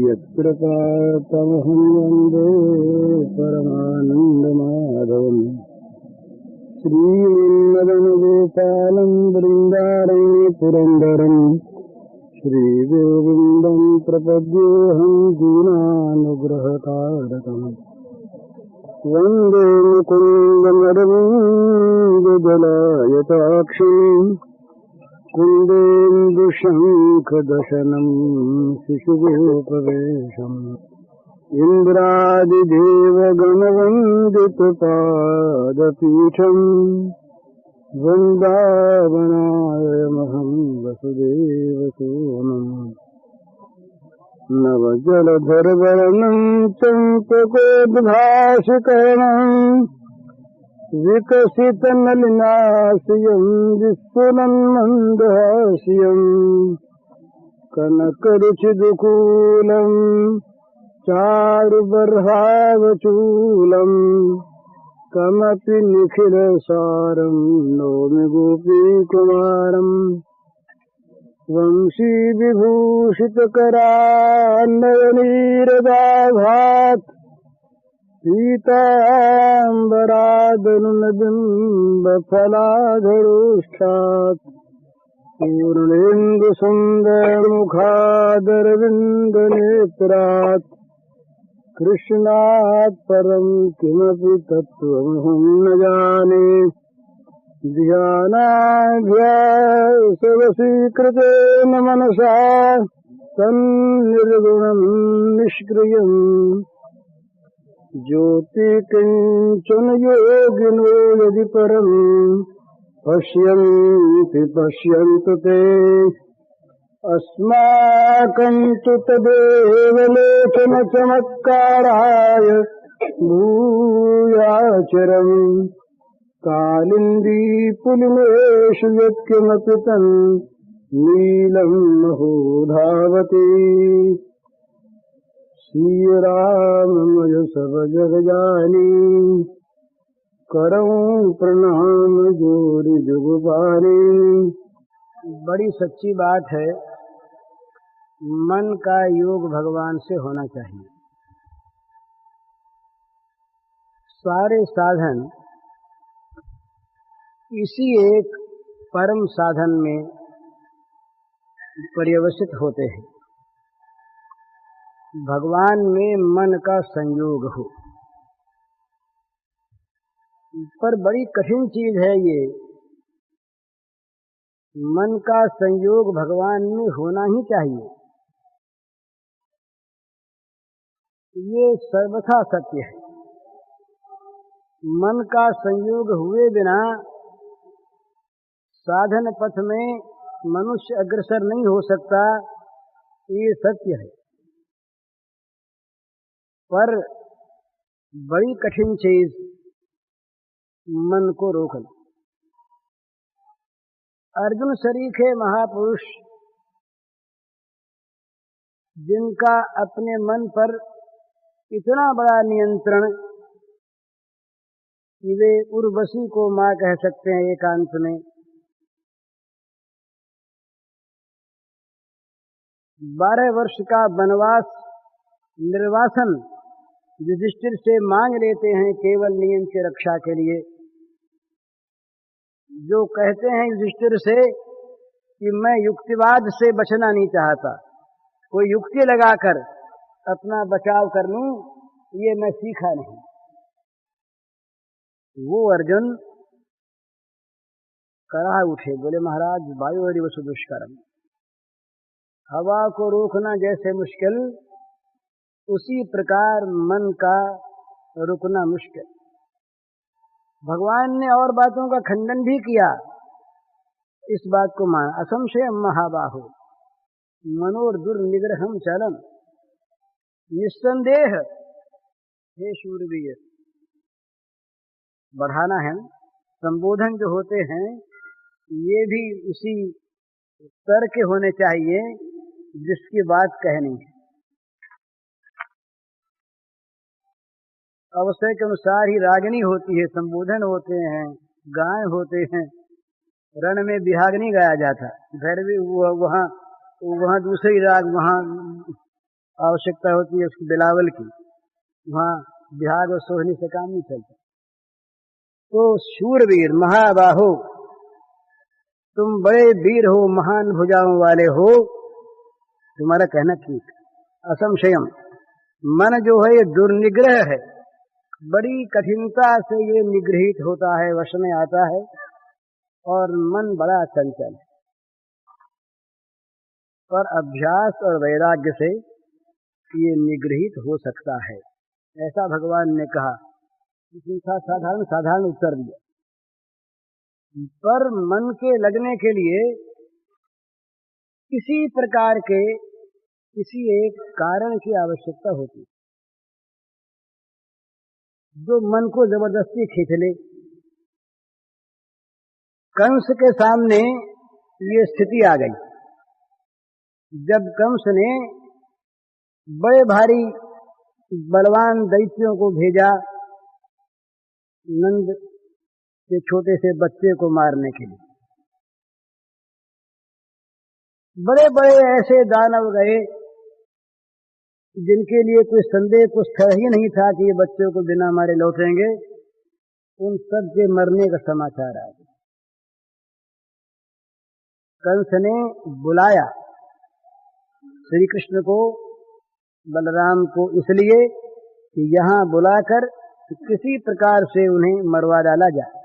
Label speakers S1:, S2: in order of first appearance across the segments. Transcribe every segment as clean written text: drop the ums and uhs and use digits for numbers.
S1: यत्कृपातमहं वन्दे परमानन्दमाधवम् श्रीमदनुगोपालं वृन्दारं पुरन्दरम् श्रीगोविन्दं प्रपद्योऽहं दीनानुग्रहतारकम् वन्दे मुकुन्दमरविन्दजलायताक्षिम् कुन्देन्दुशङ्खदशनं शिशुगोपवेशम् इन्द्रादिदेवगणवन्दितपादपीठम् वृन्दावनायमहं वसुदेवसुवनम् नवजलधरवर्णं चम्पकोद्भासिकरणम् विकसितनलिनास्यं विस्फुरन्मन्दहास्यं कनकरुचिदुकूलं चारुबर्हावचूलं कमपि निखिलसारं नौमि गोपीकुमारम् वंशीविभूषितकरान्नयनीरदाभात् पीताम्बरादनुनबिम्बफलाधरोष्ठात् पूर्णेन्दुसुन्दरमुखादरविन्दनेत्रात् कृष्णात् परं किमपि तत्त्वमहं न जाने ध्यानाभ्यासवशीकृतेन मनसा तन्निर्गुणं निष्क्रियम् ज्योतिकिञ्चन योगिनो यदि परम् पश्यन्ति पश्यन्तु ते अस्माकं तु तदेव लेखनचमत्काराय भूयाचरम् कालिन्दीपुलिनेषु यत्किमपि तन् नीलं महो धावति श्री राममय सब जग जानी करऊं प्रणाम जोरि जुगपानी। बड़ी सच्ची बात है, मन का योग भगवान से होना चाहिए। सारे साधन इसी एक परम साधन में पर्यवसित होते हैं, भगवान में मन का संयोग हो। पर बड़ी कठिन चीज है ये, मन का संयोग भगवान में होना ही चाहिए, ये सर्वथा सत्य है। मन का संयोग हुए बिना साधन पथ में मनुष्य अग्रसर नहीं हो सकता, ये सत्य है। पर बड़ी कठिन चीज मन को रोकना। अर्जुन सरीखे महापुरुष जिनका अपने मन पर इतना बड़ा नियंत्रण कि वे उर्वशी को मां कह सकते हैं एकांत में, 12 वर्ष का वनवास निर्वासन युधिष्ठिर से मांग लेते हैं केवल नियम की रक्षा के लिए। जो कहते हैं युधिष्ठिर से कि मैं युक्तिवाद से बचना नहीं चाहता, कोई युक्ति लगाकर अपना बचाव कर लूं, ये मैं सीखा नहीं। वो अर्जुन कराह उठे, बोले महाराज वायुरिव सुदुष्करम, हवा को रोकना जैसे मुश्किल, उसी प्रकार मन का रुकना मुश्किल। भगवान ने और बातों का खंडन भी किया, इस बात को मान असंशयम महाबाहो मनोर्दुर्निग्रहम चलम, निस्संदेह हे शूरवीर। बढ़ाना है, संबोधन जो होते हैं ये भी उसी स्तर के होने चाहिए जिसकी बात कहनी है। अवसर के अनुसार ही रागिनी होती है, संबोधन होते हैं, गाय होते हैं। रण में बिहागनी गाया जाता, भैरवी वहाँ वहाँ दूसरी राग, वहाँ आवश्यकता होती है उसकी बिलावल की, वहाँ बिहार और सोहनी से काम नहीं चलता। तो शूरवीर महाबाहो, तुम बड़े वीर हो, महान भुजाओं वाले हो, तुम्हारा कहना ठीक। असंशयम, मन जो है ये दुर्निग्रह है, बड़ी कठिनता से ये निगृहित होता है, वश में आता है, और मन बड़ा चंचल है। पर अभ्यास और वैराग्य से ये निगृहित हो सकता है, ऐसा भगवान ने कहा। साधारण उत्तर दिया। पर मन के लगने के लिए किसी प्रकार के किसी एक कारण की आवश्यकता होती, जो मन को जबरदस्ती खींच ले। कंस के सामने ये स्थिति आ गई जब कंस ने बड़े भारी बलवान दैत्यों को भेजा नंद के छोटे से बच्चे को मारने के लिए। बड़े बड़े ऐसे दानव गए जिनके लिए कोई संदेह कुछ ठहर ही नहीं था कि ये बच्चों को बिना मारे लौटेंगे। उन सब के मरने का समाचार आ गया। कंस ने बुलाया श्री कृष्ण को, बलराम को, इसलिए कि यहाँ बुलाकर किसी प्रकार से उन्हें मरवा डाला जाए।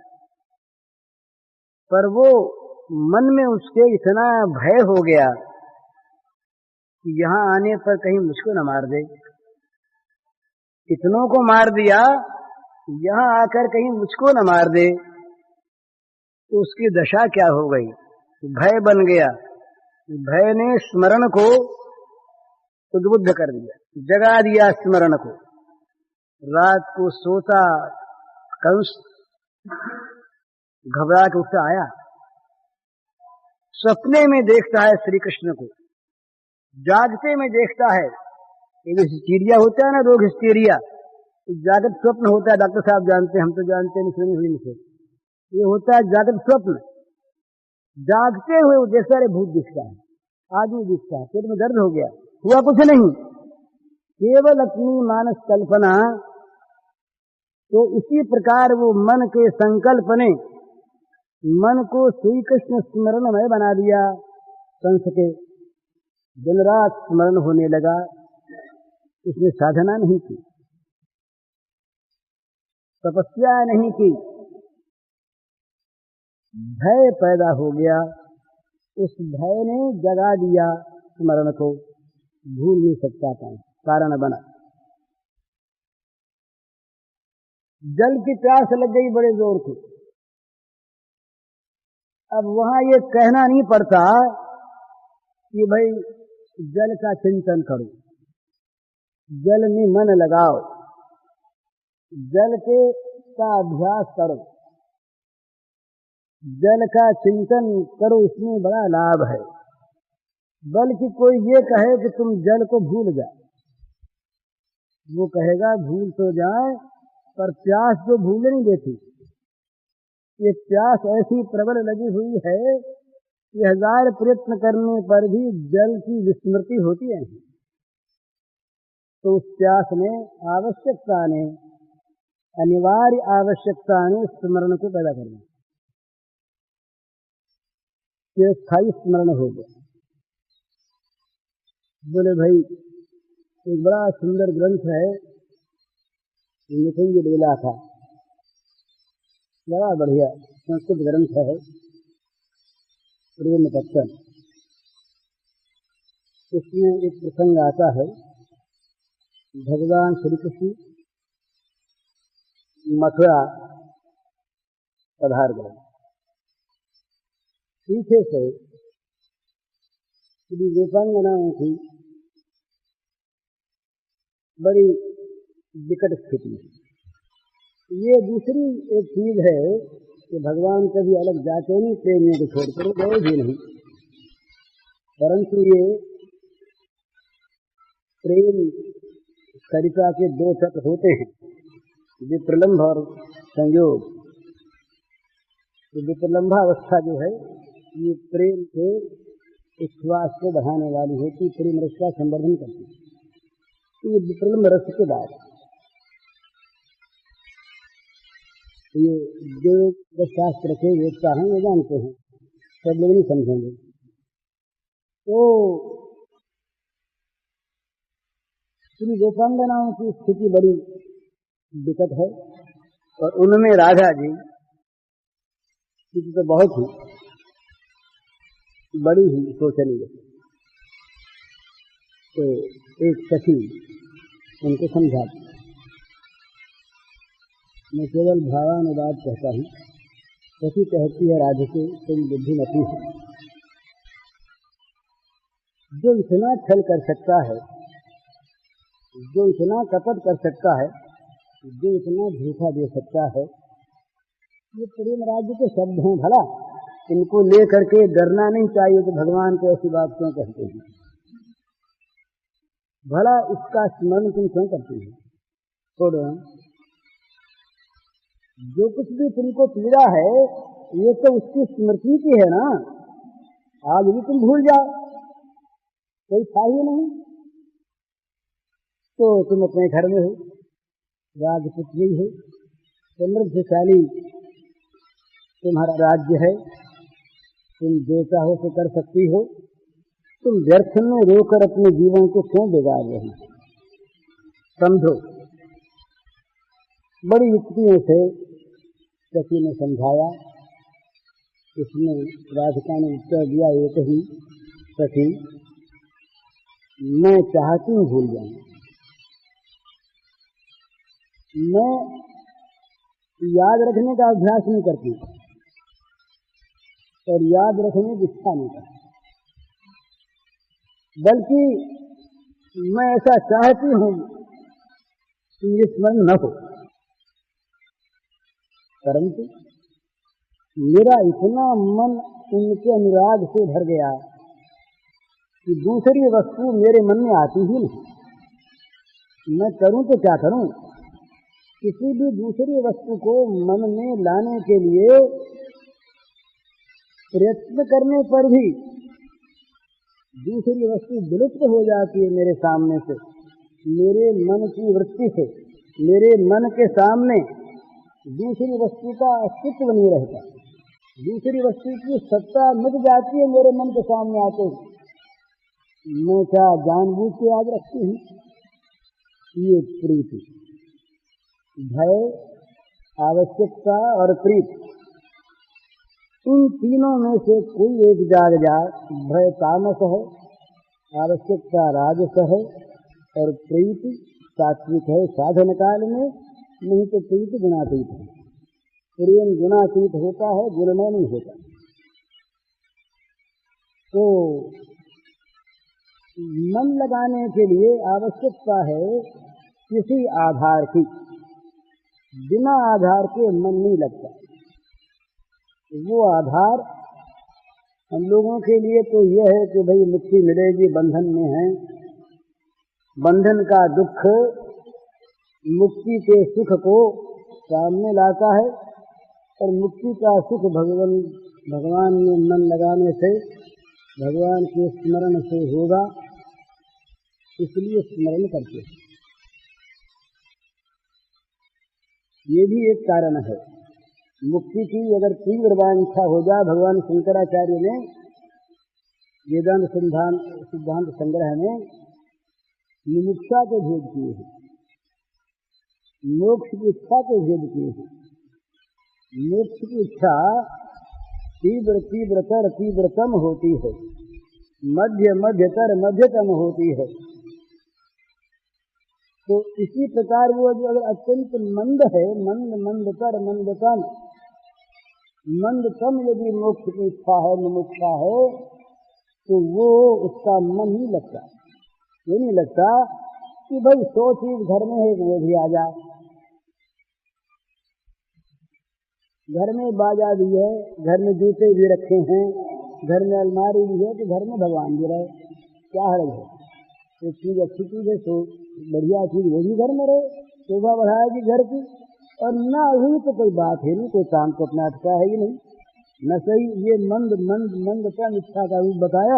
S1: पर वो मन में उसके इतना भय हो गया कि यहाँ आने पर कहीं मुझको न मार दे। इतनों को मार दिया, यहाँ आकर कहीं मुझको न मार दे, तो उसकी दशा क्या हो गई? भय बन गया। भय ने स्मरण को उद्बुद्ध कर दिया, जगा दिया स्मरण को। रात को सोता कंस घबरा के उठा आया, सपने में देखता है श्री कृष्ण को, जागते में देखता है। एक हिस्टीरिया होता है ना, रोग हिस्टीरिया, जागृत स्वप्न होता है, डॉक्टर साहब जानते हैं, हम तो जानते नहीं, सुनी हुई नहीं। ये होता है जागृत स्वप्न। जागते हुए वो जैसा रे भूत दिखता है, आदमी दिखता है, पेट में दर्द हो गया, हुआ कुछ नहीं, केवल अपनी मानस कल्पना। तो इसी प्रकार वो मन के संकल्प ने मन को श्री कृष्ण स्मरणमय बना दिया। कंस के दिन रात स्मरण होने लगा। इसने साधना नहीं की, तपस्या नहीं की, भय पैदा हो गया। उस भय ने जगा दिया स्मरण को, भूल नहीं सकता था, कारण बना। जल की प्यास लग गई बड़े जोर से। अब वहां ये कहना नहीं पड़ता कि भाई जल का चिंतन करो, जल में मन लगाओ, जल के का अभ्यास करो, जल का चिंतन करो, इसमें बड़ा लाभ है। बल्कि कोई ये कहे कि तुम जल को भूल जाओ, वो कहेगा भूल तो जाए, पर प्यास तो भूल नहीं देती। ये प्यास ऐसी प्रबल लगी हुई है कि 1000 प्रयत्न करने पर भी जल की विस्मृति होती है। तो उस प्यास ने, आवश्यकता ने, अनिवार्य आवश्यकता ने स्मरण को पैदा करना, ये स्थायी स्मरण हो गया। बोले भाई एक बड़ा सुंदर ग्रंथ है, निकुंज लीला था, बड़ा बढ़िया संस्कृत ग्रंथ है, प्रेम पत्तन। इसमें एक प्रसंग आता है, भगवान श्री कृष्ण मथुरा पधार गए। पीछे से श्री गोपांगनाओं की बड़ी विकट स्थिति। ये दूसरी एक चीज है कि भगवान कभी अलग जाते नहीं, प्रेमियों को छोड़कर गए भी नहीं। परंतु ये प्रेम सरिता के 2 तट होते हैं, विप्रलंभ और संयोग। तो विप्रलंभावस्था जो है, ये प्रेम के विश्वास को बढ़ाने वाली होती, प्रेम रस का संवर्धन करती। ये प्रेम रस के बाद ये जो शास्त्र के वेदता हैं वो जानते हैं, सब लोग नहीं समझेंगे। तो श्री गोपांगनाओं की स्थिति बड़ी विकट है और उनमें राधा जी स्थिति तो बहुत ही बड़ी ही शोचनीय। तो एक सखी उनको समझाती, मैं केवल भावानुवाद कहता हूँ। सखी कहती है राधिके तुम बुद्धिमती हो, जो इतना छल कर सकता है, जो इतना कपट कर सकता है, जो इतना धोखा दे सकता है, ये प्रेम राज्य के शब्द हैं। भला इनको लेकर के डरना नहीं चाहिए तो भगवान को ऐसी बात क्यों कहते हैं? भला इसका स्मरण तुम क्यों करती हो? छोड़ो, जो कुछ भी तुमको पीड़ा है ये तो उसकी स्मृति की है ना। आज भी तुम भूल जाओ, कोई था ही नहीं, तो तुम अपने घर में हो, राजपुत्री हो, समृद्धशाली तुम्हारा राज्य है, तुम जो चाहो तो कर सकती हो। तुम व्यर्थ में रोकर अपने जीवन को क्यों बिगाड़ रही? समझो। बड़ी युक्तियों से सखी ने समझाया। इसमें राधिका ने उत्तर दिया एक ही, सखी मैं चाहती हूँ भूल जाऊं, मैं याद रखने का अभ्यास नहीं करती और याद रखने की इच्छा नहीं करती, बल्कि मैं ऐसा चाहती हूँ कि ये स्मरण न हो। परंतु मेरा इतना मन उनके अनुराग से भर गया कि दूसरी वस्तु मेरे मन में आती ही नहीं। मैं करूं तो क्या करूं? किसी भी दूसरी वस्तु को मन में लाने के लिए प्रयत्न करने पर भी दूसरी वस्तु विलुप्त हो जाती है मेरे सामने से। मेरे मन की वृत्ति से मेरे मन के सामने दूसरी वस्तु का अस्तित्व नहीं रहता, दूसरी वस्तु की सत्ता मिट जाती है मेरे मन के सामने आते ही। मैं क्या जानबूझ के याद रखती हूँ? ये प्रीति, भय, आवश्यकता और प्रीति, इन तीनों में से कोई एक जाग जाए। भय तामस है, आवश्यकता राजस है और प्रीति सात्विक है साधन काल में। नहीं तो प्रीति गुणातीत है। प्रेम गुणातीत होता है, गुणमय नहीं होता। तो मन लगाने के लिए आवश्यकता है किसी आधार की, बिना आधार के मन नहीं लगता। वो आधार हम लोगों के लिए तो यह है कि भाई मुक्ति मिलेगी, बंधन में है, बंधन का दुख मुक्ति के सुख को सामने लाता है और मुक्ति का सुख भगवान में मन लगाने से, भगवान के स्मरण से होगा, इसलिए स्मरण करते हैं। ये भी एक कारण है। मुक्ति की अगर तीव्र वांछा हो जाए, भगवान शंकराचार्य ने वेदांत सिद्धांत संग्रह में मुमुक्षा के भेद किए हैं, मोक्ष की इच्छा के भेद किए हैं। मोक्ष की इच्छा तीव्रतर तीव्रतम होती है, मध्यतर मध्यतम होती है। तो इसी प्रकार वो जो अगर अत्यंत मंद है, मंदतर मंदतम, मंदतम यदि मोक्ष की इच्छा है, मुमुक्षा है, तो वो उसका मन नहीं लगता। ये नहीं लगता कि भाई 100 चीज घर में है, वो भी आ जाए। घर में बाजा भी है, घर में जूते भी रखे हैं, घर में अलमारी भी है, तो घर में भगवान भी रहे, क्या हर्ज है? एक चीज अच्छी चीज है, तो बढ़िया चीज वो भी घर में रहे, शोभा बढ़ाएगी घर की। और ना हुई तो कोई बात है नहीं, कोई काम को अपना अटका है ही नहीं। न सही ये मंद मंद मंद का इच्छा का रूप बताया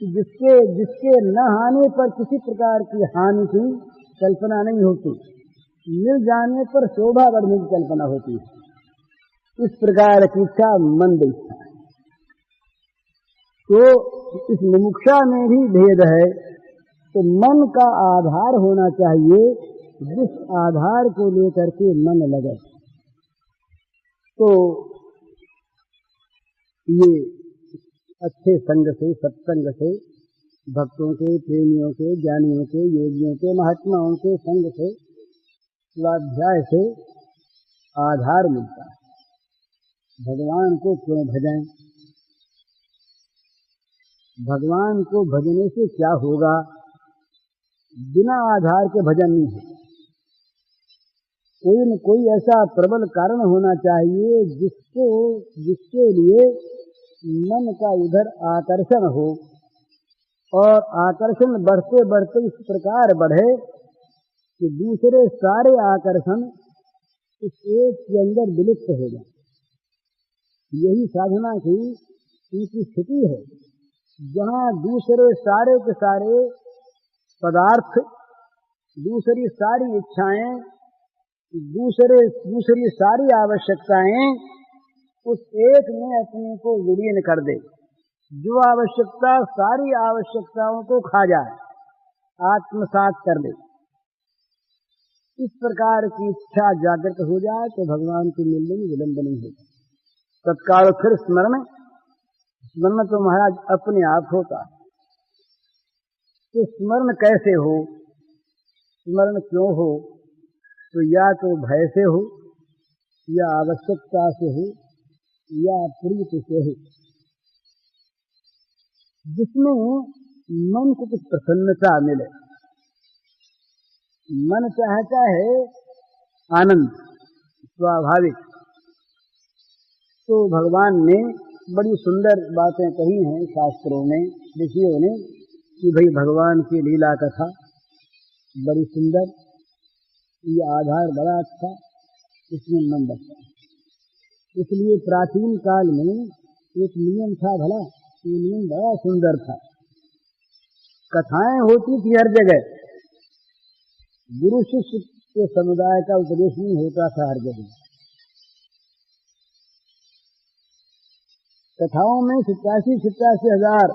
S1: जिसके जिसके न आने पर किसी प्रकार की हानि की कल्पना नहीं होती, मिल जाने पर शोभा बढ़ने की कल्पना होती है। इस प्रकार की इच्छा मंद इच्छा है। तो इस मुमुक्षा में भी भेद है। तो मन का आधार होना चाहिए, जिस आधार को लेकर के मन लगे। तो ये अच्छे संग से, सत्संग से, भक्तों के, प्रेमियों के, ज्ञानियों के, योगियों के, महात्माओं के संग से, स्वाध्याय से आधार मिलता है। भगवान को क्यों भजें? भगवान को भजने से क्या होगा? बिना आधार के भजन नहीं है। कोई न कोई ऐसा प्रबल कारण होना चाहिए जिसके लिए मन का उधर आकर्षण हो, और आकर्षण बढ़ते बढ़ते इस प्रकार बढ़े कि दूसरे सारे आकर्षण इस एक के अंदर विलुप्त हो जाए। यही साधना की उनकी स्थिति है, जहाँ दूसरे सारे के सारे पदार्थ, दूसरी सारी इच्छाएं, दूसरी सारी आवश्यकताएं उस एक में अपने को विलीन कर दे। जो आवश्यकता सारी आवश्यकताओं को खा जाए, आत्मसात कर ले। इस प्रकार की इच्छा जागृत हो जाए तो भगवान के मिलने में विलंब नहीं होगा। तत्काल फिर स्मरण तो महाराज अपने आप होता है। तो स्मरण कैसे हो? स्मरण क्यों हो? तो या तो भय से हो, या आवश्यकता से हो, या प्रीति से हो, जिसमें मन को कुछ प्रसन्नता मिले। मन चाहता है आनंद, स्वाभाविक। तो भगवान ने बड़ी सुंदर बातें कही हैं शास्त्रों में, ऋषियों ने, कि भाई भगवान की लीला कथा बड़ी सुंदर, ये आधार बड़ा अच्छा, इसमें मन लगता है। इसलिए प्राचीन काल में एक नियम था, भला ये नियम बड़ा सुंदर था। कथाएं होती थी हर जगह, गुरु शिष्य के समुदाय का उपदेश नहीं होता था हर जगह। कथाओं में 87,000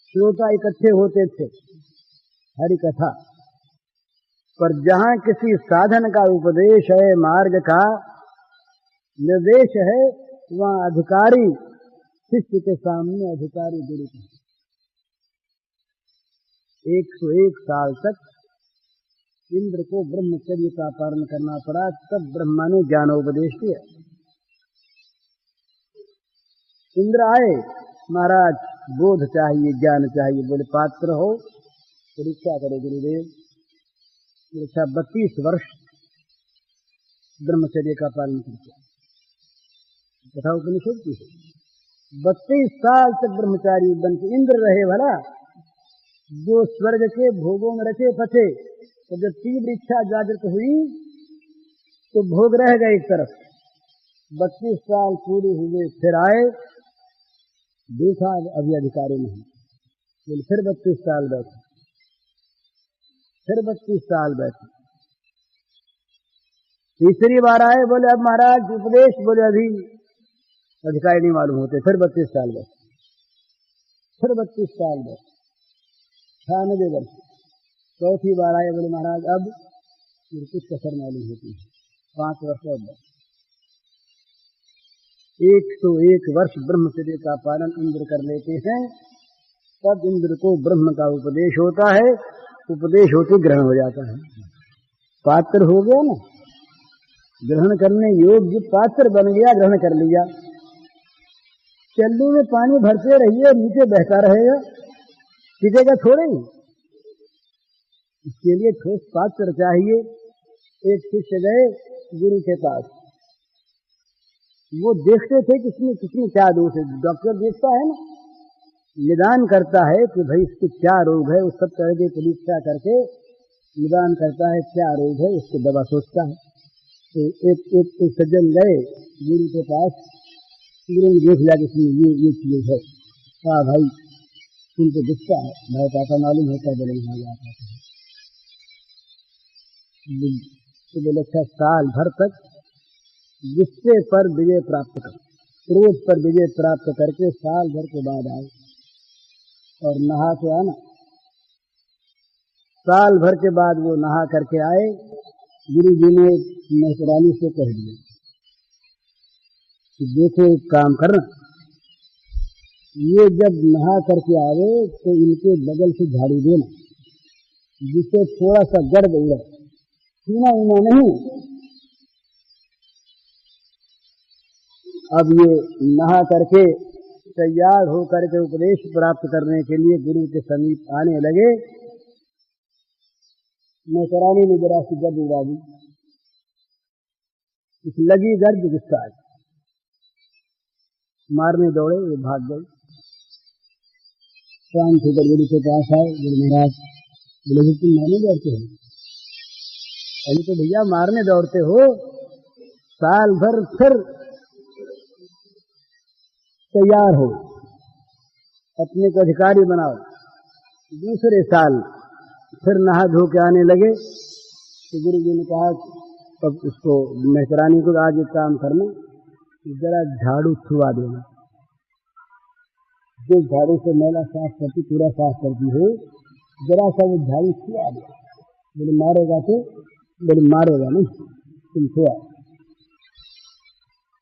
S1: श्रोता इकट्ठे होते थे, हरि कथा। पर जहां किसी साधन का उपदेश है, मार्ग का निर्देश है, वहां अधिकारी शिष्य के सामने अधिकारी गुरु के। 101 साल तक इंद्र को ब्रह्मचर्य का पालन करना पड़ा, तब ब्रह्मा ने ज्ञानोपदेश दिया। इंद्र आए, महाराज बोध चाहिए, ज्ञान चाहिए। बोले पात्र हो, परीक्षा करो गुरुदेव। परीक्षा 32 वर्ष ब्रह्मचर्य का पालन करते, कथा उपनिषद की है। 32 साल तक ब्रह्मचारी बन के इंद्र रहे। भला जो स्वर्ग के भोगों में रचे पथे, तो जब तीव्र इच्छा जागृत हुई तो भोग रह गए एक तरफ। 32 साल पूरे हुए, फिर आए, देखा अभी अधिकारी नहीं, बोले फिर 32 साल बैठे, फिर 32 साल बैठे। तीसरी बार आए, बोले अब महाराज उपदेश, बोले अभी अधिकारी नहीं मालूम होते, फिर 32 साल बैठे, फिर 32 साल बैठे, 96 वर्ष। चौथी बार आए, बोले महाराज अब कुछ कसर मालूम होती है, 5 वर्ष और बैठे। 101 वर्ष ब्रह्मचर्य का पालन इंद्र कर लेते हैं, तब इंद्र को ब्रह्म का उपदेश होता है। उपदेश होते ग्रहण हो जाता है, पात्र हो गया ना, ग्रहण करने योग्य पात्र बन गया, ग्रहण कर लिया। चल्लू में पानी भरते रहिए, नीचे बहता रहेगा, टिकेगा थोड़े ही। इसके लिए ठोस पात्र चाहिए। एक शिष्य गए गुरु के पास, वो देखते थे किसमें क्या दोष है। डॉक्टर देखता है ना, निदान करता है कि भाई इसके क्या रोग है, उस सब तरह की परीक्षा करके निदान करता है क्या रोग है, उसको दवा सोचता है। तो एक सज्जन गए गुरु के पास, गुरु ने देख लिया कि ये चीज है। हाँ भाई उनको गुस्सा है, भाई पापा मालूम होता बोले यहाँ जाता था। तो बोले अच्छा साल भर तक गुस्से पर विजय प्राप्त कर, क्रोध पर विजय प्राप्त करके साल भर के बाद आए और नहा के आना। साल भर के बाद वो नहा करके आए। गुरु जी ने महरानी से कह दिया कि देखो एक काम करना, ये जब नहा करके आवे तो इनके बगल से झाड़ू देना, जिससे थोड़ा सा गर्द उड़े, सीना उना नहीं। अब ये नहा करके तैयार होकर के उपदेश प्राप्त करने के लिए गुरु के समीप आने लगे। नौकरानी ने जरा सी गर्द उड़ा दी, लगी गर्द, गुस्सा आई, मारने दौड़े, वो भाग गए। शांत होकर गुरु के पास आए। गुरु महाराज बोले तुम मारने दौड़ते हो? अभी तो भैया मारने दौड़ते हो, साल भर फिर तैयार हो, अपने को अधिकारी बनाओ। दूसरे साल फिर नहा धो के आने लगे तो गुरु जी ने कहा तब उसको महरानी को आज एक काम करना, जरा झाड़ू छुआ देना, जो झाड़ू से मैला साफ करती, पूरा साफ करती हो, जरा सा वो झाड़ू छुआ दे। बोले मारेगा तो? बोले मारेगा नहीं, तुम छुआ।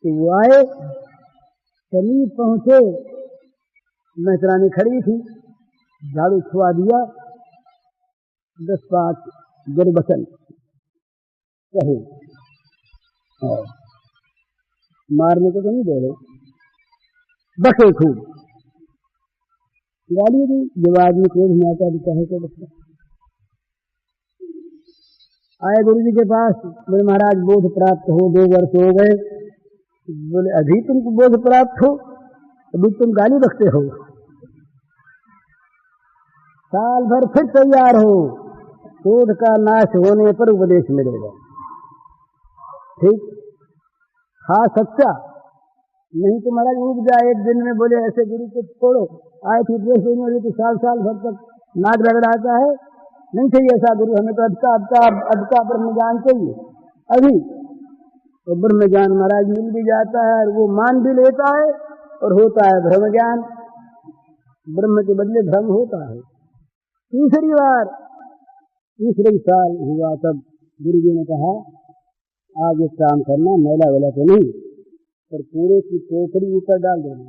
S1: तो वो आए, समीप पहुंचे, महरानी खड़ी थी, झाड़ू छुआ दिया, 10-5 गुरबचन कहे और मारने को तो नहीं दे रहे, बके खूब गाली दी। जब आदमी क्रोध में आता है कहे तो बच्चा आए गुरु जी के पास। बोले महाराज बोध प्राप्त हो, 2 वर्ष हो गए। बोले अभी तुमको बोध प्राप्त हो, अभी तुम गाली बकते हो, साल भर फिर तैयार हो, क्रोध का नाश होने पर उपदेश मिलेगा। ठीक, हाँ सच्चा, नहीं तो महाराज उग जाए एक दिन में। बोले ऐसे गुरु को छोड़ो, आए थे उपदेश देने वाले तो साल भर तक नाक रगड़ाता है, नहीं चाहिए ऐसा गुरु, हमें तो अधका ब्रह्म ज्ञान चाहिए अभी। तो ब्रह्म ज्ञान महाराज मिल भी जाता है और वो मान भी लेता है और होता है ब्रह्म ज्ञान, ब्रह्म के बदले भ्रम होता है। तीसरे साल हुआ तब गुरु जी ने कहा आज एक काम करना, मैला वेला तो नहीं, पर पूरे की टोकरी ऊपर डाल देना,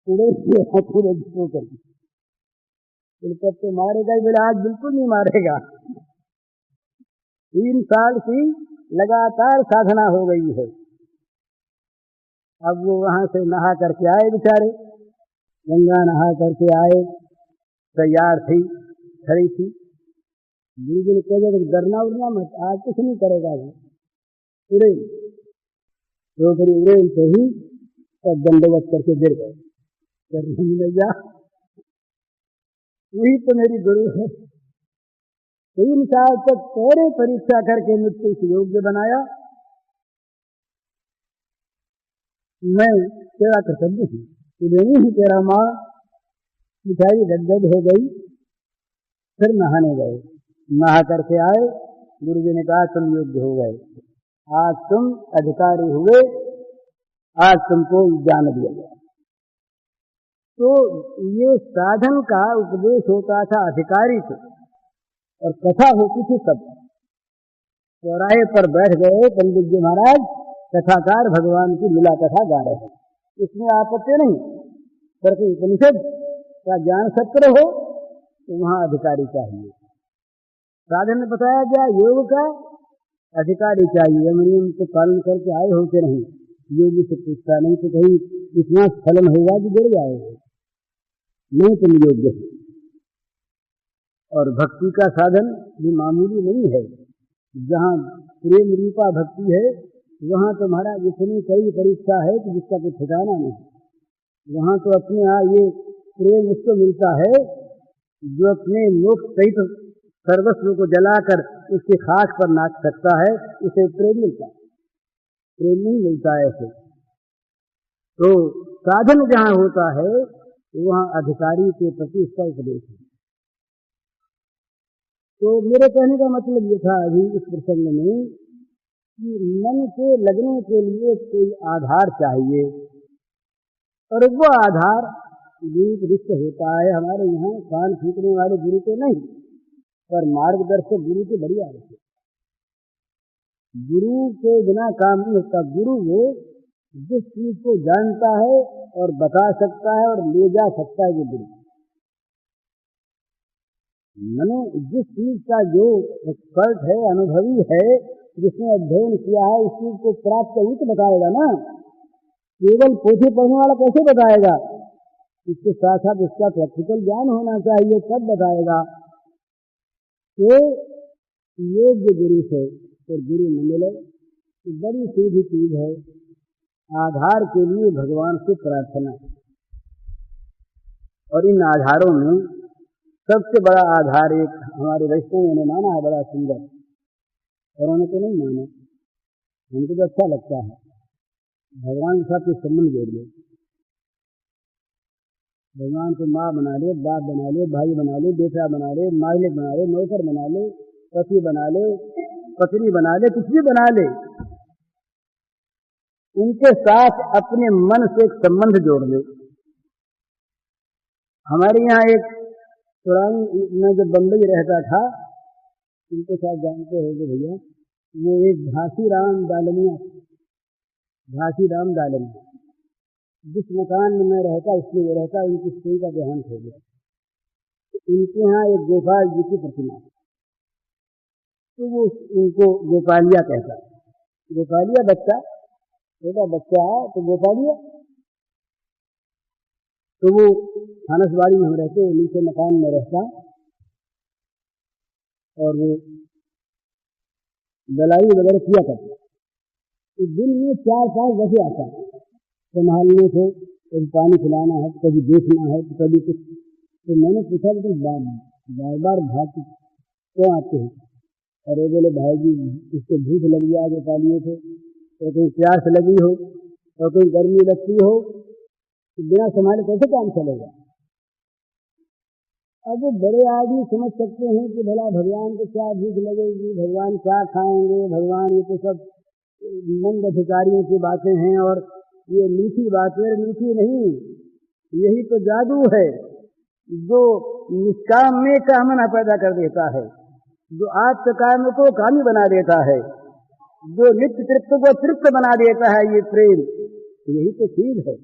S1: पूरे की टोकरी। तब तो मारेगा ही? बोले आज बिल्कुल नहीं मारेगा। 3 साल की लगातार साधना हो गई है। अब वो वहां से नहा करके आए बेचारे, गंगा नहा करके आए, तैयार थी, खड़ी थी। गुरु जी ने कहा डरना उड़ना मत, आज कुछ नहीं करेगा वो, उड़े टोकरी उड़े से ही तब दंडवत करके गिर गए। भैया वही तो मेरी गुरु है, 3 साल तक तेरे परीक्षा करके मुझको इस योग्य बनाया, मैं तेरा कर्तव्य हूँ, तुझे ही तेरा माँ मिठाई गदगद हो गई। फिर नहाने गए, नहा करके आए, गुरु जी ने कहा तुम योग्य हो गए, आज तुम अधिकारी हुए, आज तुमको ज्ञान दिया गया। तो ये साधन का उपदेश होता था अधिकारी को और कथा होती थी सब। चौराहे पर बैठ गए पंडित जी महाराज, कथाकार भगवान की लीला कथा गा रहे हैं, इसमें आपत्ति नहीं, पर कोई उपनिषद का ज्ञान सत्र हो तो वहां अधिकारी चाहिए। साधन में बताया गया योग का अधिकारी चाहिए, नियम को पालन करके आए हो कि नहीं, योगी से पूछता नहीं तो कहीं इतना स्खलन होगा कि गिर जाएगा, नहीं तुम योग्य हो। और भक्ति का साधन भी मामूली नहीं है, जहाँ प्रेम रूपा भक्ति है वहाँ तो महाराज इतनी कई परीक्षा है कि जिसका कोई ठिकाना नहीं। वहाँ तो अपने यहाँ ये प्रेम उसको मिलता है जो अपने मोक्ष सहित सर्वस्व को जलाकर उसके खाक पर नाच सकता है, उसे प्रेम मिलता है, प्रेम नहीं मिलता है ऐसे। तो साधन जहाँ होता है वहाँ अधिकारी के प्रति इसका उपदेश है। तो मेरे कहने का मतलब ये था अभी इस प्रसंग में कि मन के लगने के लिए कोई आधार चाहिए, और वो आधार दीप दृष्ट होता है। हमारे यहाँ कान फूकने वाले गुरु के नहीं, पर मार्गदर्शक गुरु के बड़ी आवश्यक। गुरु के बिना काम नहीं होता। गुरु वो जिस चीज को जानता है और बता सकता है और ले जा सकता है, वो गुरु। मैंने जिस चीज का जो एक्सपर्ट है, अनुभवी है, जिसने अध्ययन किया है, उस चीज को प्राप्त ही तो बताएगा ना। केवल पोथी पढ़ने वाला कैसे बताएगा? इसके साथ साथ उसका प्रैक्टिकल ज्ञान होना चाहिए, तब बताएगा। तो योग्य गुरु से तो गुरु न मिले तो बड़ी सीधी चीज है। आधार के लिए भगवान से प्रार्थना, और इन आधारों में सबसे बड़ा आधार एक हमारे वैष्णव ने माना है, बड़ा सुंदर, और उन्होंने तो नहीं माना, उनको तो अच्छा लगता है। भगवान के साथ कुछ संबंध जोड़ लो, भगवान को माँ बना ले, बाप बना ले, भाई बना ले, बेटा बना ले, मालिक बना ले, नौकर बना ले, पति बना ले, पत्नी बना ले, कुछ भी बना ले, उनके साथ अपने मन से एक संबंध जोड़ ले। हमारे यहाँ एक पुरानी, मैं जब बम्बई रहता था, उनके साथ जानते होंगे भैया, वो एक घासीराम दालमिया, घासीराम दालमिया, जिस मकान में मैं रहता इसलिए वो रहता, उनकी स्त्री का देहांत हो गया। उनके यहाँ एक गोपाल जी की प्रतिमा, तो वो उनको गोपालिया कहता है। गोपालिया बच्चा, छोटा बच्चा है तो गोपालिया। तो वो थानसवाड़ी में हम रहते, नीचे मकान में रहता, और वो दलाई वगैरह किया करता। तो दिन में 4-5 बजे आता, संभालने से, कभी पानी खिलाना है, कभी देखना है, तो कभी कुछ। तो मैंने पूछा कि बार बार भाग क्यों आते हैं? अरे बोले भाई जी, इसको भूख लगी आ गोपालिए थे, तो कहीं प्यास लगी हो और कहीं गर्मी लगती हो, तो बिना संभाले कैसे काम चलेगा? अब वो बड़े आदमी समझ सकते हैं कि भला भगवान को क्या भूख लगेगी, भगवान क्या खाएंगे, भगवान ये तो सब मंद अधिकारियों की बातें हैं, और ये मीठी बातें मीठी नहीं, यही तो जादू है जो निष्काम में कामना पैदा कर देता है, जो आत्मकाम को कामी बना देता है, जो नित्य तृप्त को तृप्त बना देता है। ये प्रेम, यही तो चीज है।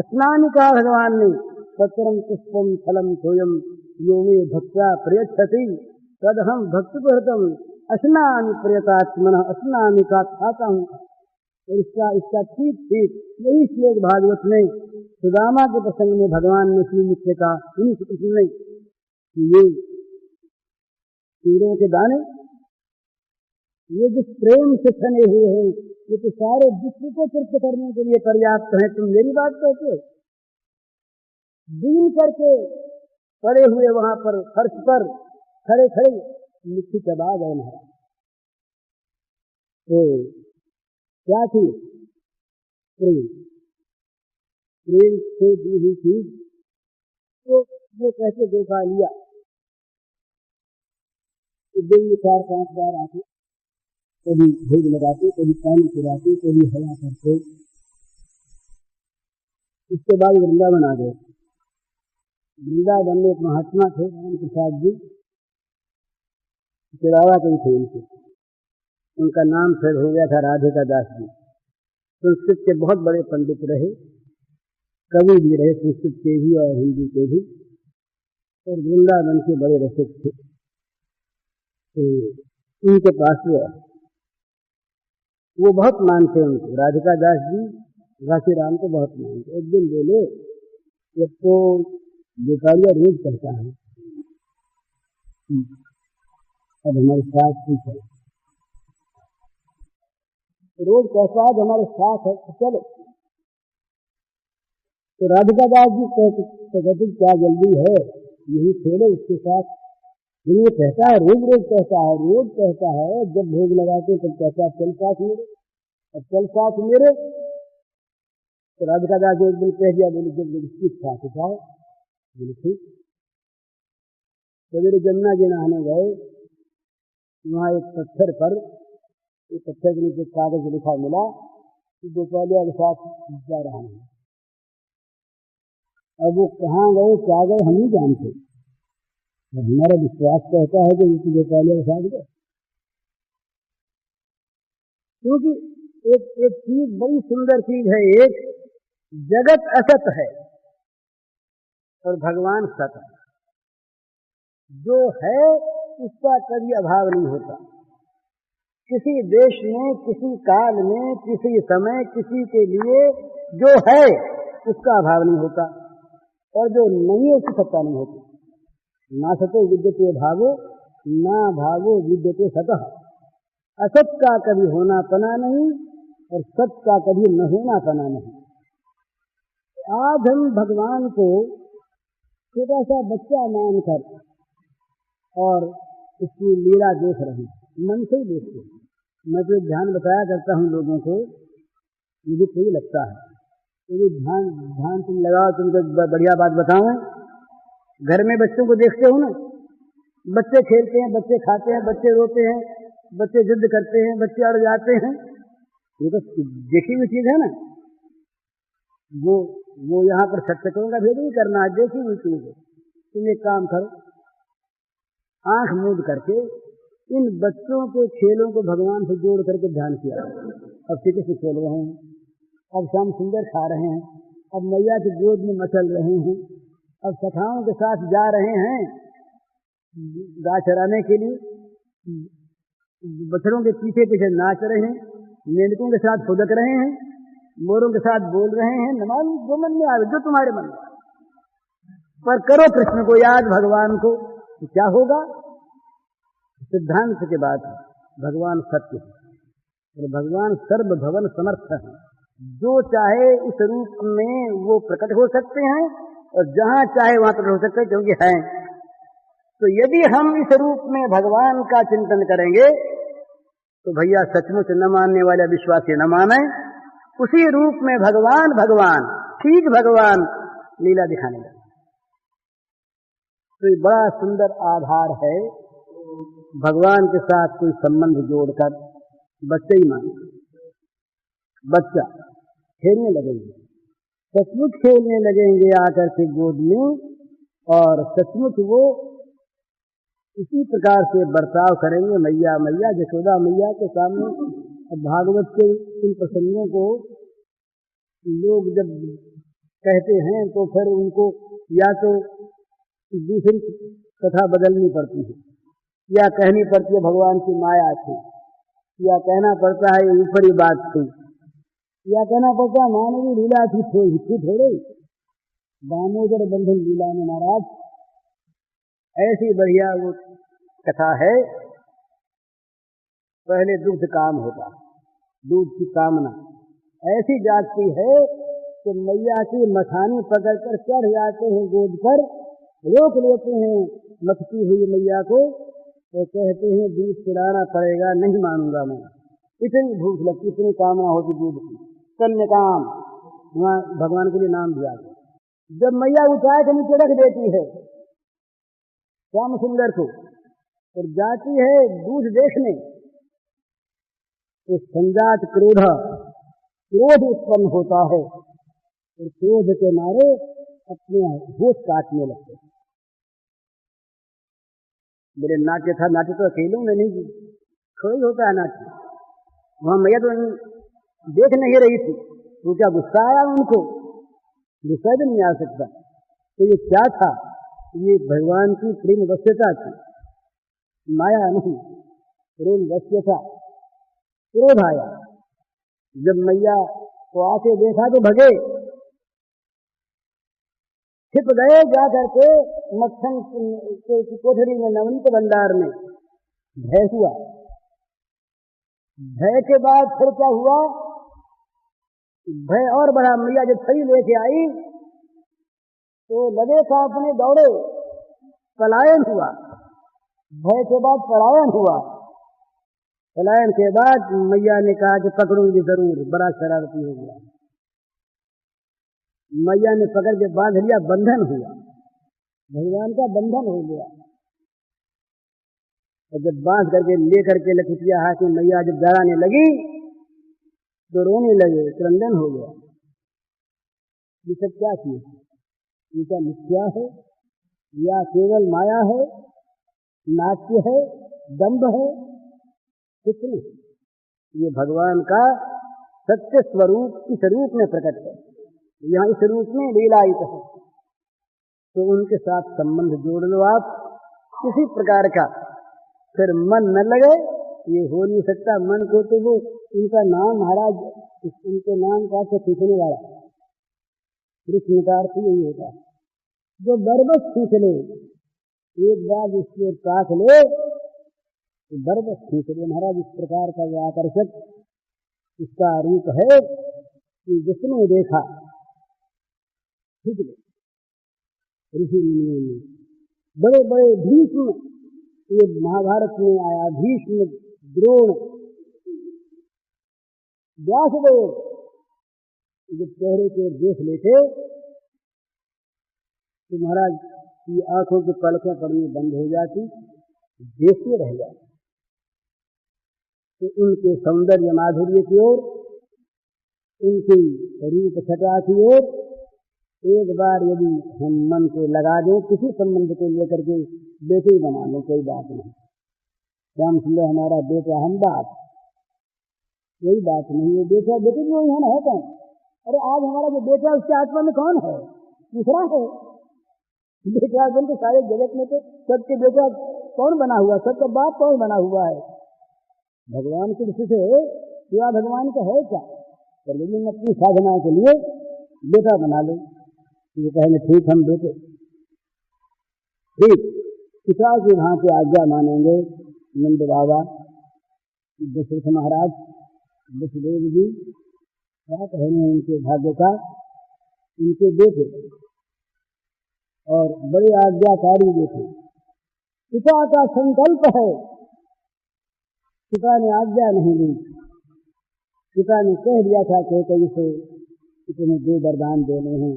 S1: स्नान का भगवान ने पत्रम पुष्पम फलम सोयम यो मे भक्त्या प्रयच्छति तदहम भक्ति प्रहतम स्नान प्रियतात्मन स्नान का खाता हूँ। इसका ठीक ठीक यही श्लोक भागवत में सुदामा के प्रसंग में भगवान ने श्री मुख्य का इन्हीं ये कीड़ों के दाने, ये जिस प्रेम से छने हुए हैं, ये तो सारे विश्व को तृप्त करने के लिए पर्याप्त है। तुम मेरी बात कहते, दीन करके पड़े हुए वहां पर फर्श पर खड़े खड़े मिट्टी चबा गए महाराज। तो क्या थी? प्रेम, प्रेम से दी हुई चीज। तो वो कैसे देखा लिया, दिन में 4-5 बार आते, कभी भोग लगाते, कभी पानी पिलाते, कभी हवा करते। इसके बाद वृंदावन आ गए। वृंदावन में एक महात्मा थे राम प्रसाद जी, चिरावा कहीं थे उनके, उनका नाम फिर हो गया था राधिका दास जी। संस्कृत के बहुत बड़े पंडित रहे, कवि भी रहे, संस्कृत के भी और हिंदी के भी, और वृंदावन के बड़े रसिक थे। तो उनके पास वो बहुत मानते हैं उनको, राधिका दास जी घासी राम को बहुत मानते। एक दिन बोले, एक तो गोपालिया रोज कहता है, अब हमारे साथ ठीक है, रोज कहता है हमारे साथ है, चलो। तो राधिका दास जी कहते क्या जल्दी है, यही खेलो उसके साथ। ये कहता है, रोज रोज कहता है, रोज कहता है, जब भोग लगाते तब कहता है चल साथ मेरे, अब चल साथ मेरे। तो राधिका दास एक दिन कह दिया, बोले जब इसकी साथ उठाओ, बिल्कुल। सवेरे जमुना जी नहाने गए, वहाँ एक पत्थर पर, एक पत्थर के नीचे कागज लिखा मिला कि गोपालिया के साथ जा रहा हूँ। अब वो कहाँ गए क्या गए हम नहीं जानते, हमारा विश्वास कहता है कि गोपालिया के साथ गए। क्योंकि एक चीज बड़ी सुंदर चीज है, एक जगत असत है और भगवान सत है। जो है उसका कभी अभाव नहीं होता। किसी देश में, किसी काल में, किसी समय, किसी के लिए जो है उसका अभाव नहीं होता, और जो नहीं है उसकी सत्ता नहीं होती। ना सतो विद्यते भावो, ना भावो विद्यते सतः। असत का कभी होना पना नहीं और सत का कभी न होना पना नहीं। आज हम भगवान को छोटा सा बच्चा मानकर और इसकी लीला देख रहे हैं, मन से ही देखते हैं। मैं जो ध्यान बताया करता हूँ लोगों को, मुझे सही लगता है, तो ध्यान तुम लगाओ। तुमको बढ़िया बात बताऊं, घर में बच्चों को देखते हो ना, बच्चे खेलते हैं, बच्चे खाते हैं, बच्चे रोते हैं, बच्चे जिद करते हैं, बच्चे अड़ जाते हैं, ये तो देखी हुई चीज है ना। वो यहाँ पर शिक्षकों का भेद नहीं करना है, देखी हुई चीज है। तुम एक काम करो, आंख मूंद करके इन बच्चों के खेलों को भगवान से जोड़ करके ध्यान किया। अब किसी से खेल रहे हैं, अब श्याम सुंदर खा रहे हैं, अब मैया की गोद में मचल रहे हैं, अब सखाओं के साथ जा रहे हैं गाय चराने के लिए, बछड़ों के पीछे पीछे नाच रहे हैं, मेंढकों के साथ फुदक रहे हैं, मोरों के साथ बोल रहे हैं। नमाज जो मन में आवे, जो तुम्हारे मन में, पर करो कृष्ण को याद, भगवान को, तो क्या होगा। सिद्धांत के बाद भगवान सत्य है और भगवान सर्वभवन समर्थ है। जो चाहे उस रूप में वो प्रकट हो सकते हैं और जहां चाहे वहां प्रकट हो सकते हैं, क्योंकि हैं। तो यदि हम इस रूप में भगवान का चिंतन करेंगे तो भैया सचमुच न मानने वाले विश्वासी न माने, उसी रूप में भगवान ठीक भगवान लीला दिखाने लगे। तो ये बड़ा सुंदर आधार है। भगवान के साथ कोई संबंध जोड़कर बच्चे ही मान, बच्चा खेलने लगेंगे, सचमुच खेलने लगेंगे आकर के गोद में, और सचमुच वो इसी प्रकार से बर्ताव करेंगे। मैया यशोदा मैया के सामने। भागवत के इन प्रसंगों को लोग जब कहते हैं तो फिर उनको या तो दूसरी कथा बदलनी पड़ती है, या कहनी पड़ती है भगवान की माया थी, या कहना पड़ता है ऊपरी बात थी, या कहना पड़ता है मानवी लीला थी थोड़े दामोदर बंधन लीला में महाराज। ऐसी बढ़िया वो कथा है। पहले दुग्ध काम होता, दूध की कामना ऐसी जागती है कि मैया की मथानी पकड़कर चढ़ जाते हैं गोद पर, रोक लेते हैं मथती हुई मैया को, तो कहते हैं दूध पिलाना पड़ेगा, नहीं मानूंगा मैं, इतनी भूख लगती, इतनी कामना होती दूध की। कन्या काम वहाँ भगवान के लिए नाम दिया गया। जब मैया उठाए के नीचे रख देती है श्याम सुंदर को और जाती है दूध देखने, तो संजात क्रोध उत्पन्न होता है और क्रोध के मारे अपने होश काटने लगते। मेरे नाट्य था, नाट्य तो अकेले में नहीं, थोड़ा ही होता है नाट्य। वहां मैया तो देख नहीं रही थी, तो क्या गुस्सा आया उनको? गुस्सा भी नहीं आ सकता। तो ये क्या था? ये भगवान की प्रेम वश्यता थी, माया नहीं, प्रेम वश्यता। क्रोध आया, जब मैया को आके देखा तो भगे, छिप गए जाकर के मक्खन की कोठरी में, नवनीत भंडार में। भय हुआ, भय के बाद फिर क्या हुआ? भय और बढ़ा। मैया जब छड़ी लेके आई तो लगे कांपने दौड़े, पलायन हुआ। भय के बाद पलायन हुआ। पलायन के बाद मैया ने कहा कि पकड़ूंगी जरूर, बड़ा शरारती हो गया। मैया ने पकड़ के बांध लिया, बंधन हुआ। भगवान का बंधन हो गया। और जब बांध करके लेकर के लखुटिया हाथ में मैया जब जलाने लगी तो रोने लगे, क्रंदन हो गया। ये सब क्या चीज है? ये क्या मिथ्या है या केवल माया है, नाट्य है, दंभ है? कुछ नहीं, ये भगवान का सत्य स्वरूप इस रूप में प्रकट है, यहाँ इस रूप में लीलायित है। तो उनके साथ संबंध जोड़ लो आप किसी प्रकार का, फिर मन न लगे ये हो नहीं सकता। मन को तो वो इनका नाम महाराज, इनके नाम का तो खींचने वाला कृष्णकार यही होता है, जो बरबस खींच ले, एक बार इसके ताक ले तो बरबस खींच ले महाराज। इस प्रकार का जो आकर्षक इसका रूप है कि जिसने देखा खींच ले। ऋषि मुनियों ने बड़े बड़े भीष्म, ये महाभारत में आया, भीष्म, द्रोण, व्यासदेव, जब चेहरे के देख लेते तो महाराज की आंखों की पलकें पड़नी बंद हो जाती, देखते रह जाते। तो उनके सौंदर्य माधुर्य की ओर, उनकी रूप छटा की ओर एक बार यदि हम मन को लगा दें, किसी संबंध को लेकर के बेटे ही बना लें, कोई बात नहीं। श्याम सुंदर हमारा बेटा, हम बात, कोई बात नहीं है। बेटा बेटे भी वही है कौन? अरे आज हमारा जो बेटा है उसके आत्मा में कौन है? दूसरा है। बेटा बन के सारे जगत में तो सबके बेटा कौन बना हुआ, सबका बाप कौन बना हुआ है? भगवान की दृष्टि से क्या भगवान का है क्या? पर लेकिन अपनी साधना के लिए बेटा बना ले, ये कहेंगे ठीक हम बेटे, ठीक पिता की भांति आज्ञा मानेंगे। नंद बाबा, दशरथ महाराज, वसुदेव जी, क्या कहेंगे उनके भाग्य का, उनके बेटे और बड़े आज्ञाकारी बेटे। पिता का संकल्प है, पिता ने आज्ञा नहीं दी, पिता ने कह दिया था कि कैसे तुम्हें दो वरदान देने हैं,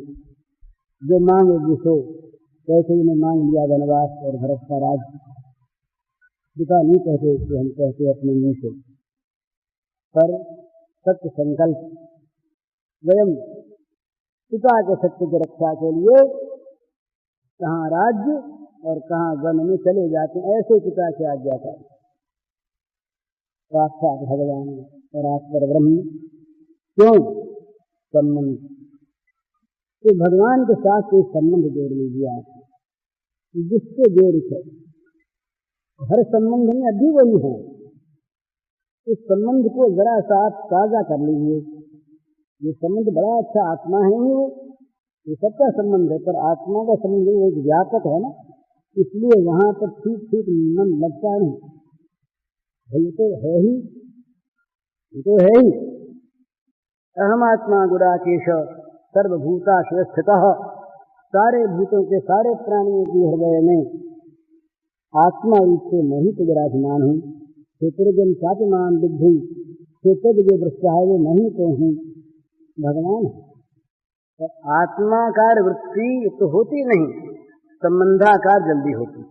S1: जो मांगोगी सो। कैसे इन्हें मांग लिया वनवास और भरत का राज। पिता नहीं कहते कि हम कहते अपने मुंह से, पर सत्य संकल्प स्वयं पिता के सत्य की रक्षा के लिए कहाँ राज्य और कहाँ वन में चले जाते हैं, ऐसे पिता की आज्ञा का। साक्षात भगवान परात्पर ब्रह्म क्यों संबंध, तो भगवान के साथ कोई संबंध जोड़ लीजिए आप, जिससे जोड़ है हर संबंध में अभी वही है। इस संबंध को जरा सा आप ताजा कर लीजिए। ये संबंध बड़ा अच्छा, आत्मा है ये सबका संबंध है, पर आत्मा का संबंध एक व्यापक है ना, इसलिए वहां पर ठीक ठीक मन लगता नहीं। ये तो है ही, ये तो है ही। अहम आत्मा गुडाकेश सर्वभूताशय स्थितः, सारे भूतों के, सारे प्राणियों के हृदय में आत्मा रूप से मैं ही तो विराजमान हूँ। क्षेत्रजन सातिमान बुद्धि, क्षेत्र जो दृष्टा है वो नहीं तो हूँ, भगवान है। तो आत्माकार वृत्ति तो होती नहीं, संबंधाकार जल्दी होती।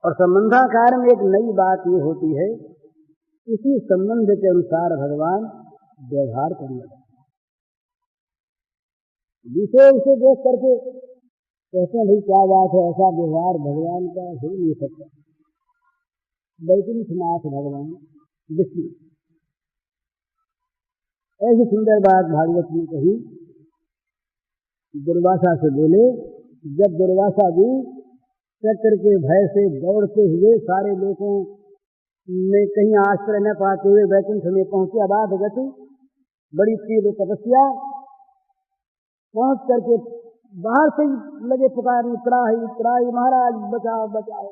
S1: और संबंधाकार में एक नई बात ये होती है, इसी संबंध के अनुसार भगवान व्यवहार करने लगे। विषय से देख करके कहते हैं भाई क्या बात है, ऐसा व्यवहार भगवान का हो नहीं सकता। वैकुंठनाथ भगवान विष्णु, ऐसी सुंदर बात भागवत में कही। दुर्वासा से बोले, जब दुर्वासा जी चक्र के भय से दौड़ते हुए सारे लोगों में कहीं आश्रय न पाते हुए वैकुंठ में पहुंचे, अबाध गति, बड़ी तीव्र तपस्या, पहुंच करके बाहर से लगे पुकारने, त्राही महाराज बचाओ बचाओ।